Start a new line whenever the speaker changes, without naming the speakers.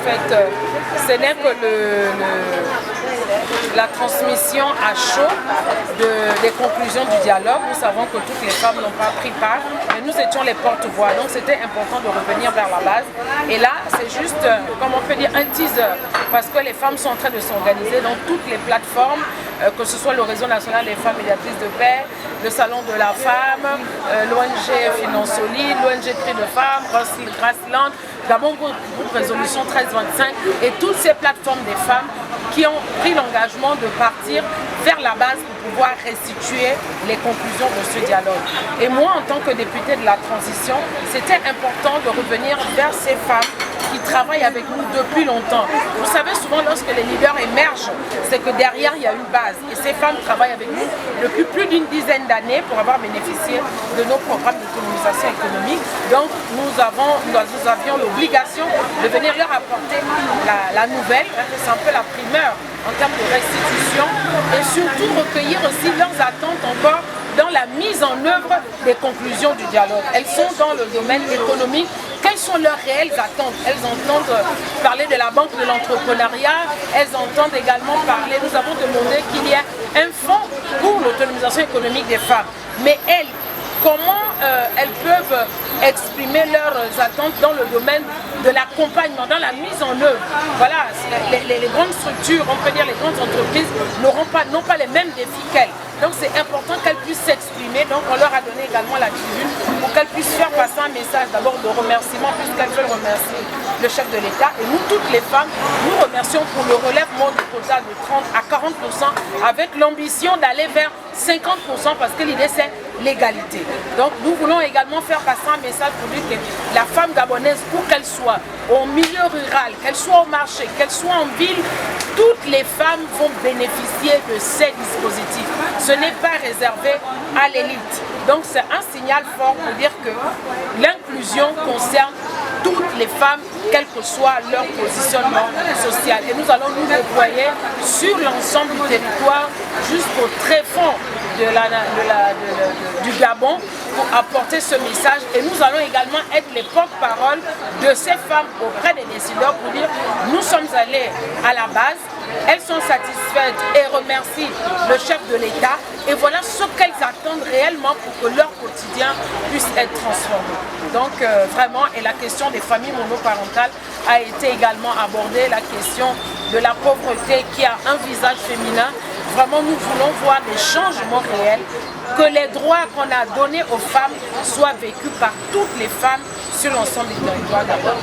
fait, ce n'est que la transmission à chaud des conclusions du dialogue. Nous savons que toutes les femmes n'ont pas pris part, mais nous étions les porte-voix, donc c'était important de revenir vers la base. Et là, c'est juste, comme on peut dire, un teaser, parce que les femmes sont en train de s'organiser dans toutes les plateformes, que ce soit le Réseau national des femmes médiatrices de paix, le Salon de la femme, l'ONG Finance Solide, l'ONG Cri de femmes, Grassland, Gabon Groupe Résolution 1325 et toutes ces plateformes des femmes qui ont pris l'engagement de partir vers la base pour pouvoir restituer les conclusions de ce dialogue. Et moi, en tant que députée de la transition, c'était important de revenir vers ces femmes qui travaillent avec nous depuis longtemps. Vous savez, souvent lorsque les leaders émergent, c'est que derrière il y a une base. Et ces femmes travaillent avec nous depuis plus d'une dizaine d'années pour avoir bénéficié de nos programmes d'autonomisation économique. Donc nous avions l'obligation de venir leur apporter la nouvelle. C'est un peu la primeur en termes de restitution et surtout recueillir aussi leurs attentes encore dans la mise en œuvre des conclusions du dialogue. Elles sont dans le domaine économique. Quelles sont leurs réelles attentes? Elles entendent parler de la banque de l'entrepreneuriat, elles entendent également parler, nous avons demandé qu'il y ait un fonds pour l'autonomisation économique des femmes. Mais elles, comment elles peuvent exprimer leurs attentes dans le domaine de l'accompagnement, dans la mise en œuvre? Voilà, les grandes structures, on peut dire les grandes entreprises, n'ont pas les mêmes défis qu'elles. Donc c'est important qu'elles puissent s'exprimer. Donc on leur a donné également la tribune pour qu'elles puissent faire passer un message d'abord de remerciement puisqu'elles veulent remercier le chef de l'État. Et nous, toutes les femmes, nous remercions pour le relèvement du quota de 30 à 40% avec l'ambition d'aller vers 50% parce que l'idée c'est l'égalité. Donc nous voulons également faire passer un message pour dire que la femme gabonaise, où qu'elle soit, au milieu rural, qu'elle soit au marché, qu'elle soit en ville, toutes les femmes vont bénéficier de ces dispositifs. Ce n'est pas réservé à l'élite. Donc c'est un signal fort pour dire que l'inclusion concerne toutes les femmes, quel que soit leur positionnement social. Et nous allons nous déployer sur l'ensemble du territoire jusqu'au tréfonds du Gabon pour apporter ce message. Et nous allons également être les porte-parole de ces femmes auprès des décideurs pour dire nous sommes allés à la base, elles sont satisfaites et remercient le chef de l'État. Et voilà ce qu'elles attendent réellement pour que leur quotidien puisse être transformé. Donc vraiment, et la question des familles monoparentales a été également abordée, la question de la pauvreté qui a un visage féminin. Vraiment, nous voulons voir des changements réels, que les droits qu'on a donnés aux femmes soient vécus par toutes les femmes sur l'ensemble du territoire d'abord.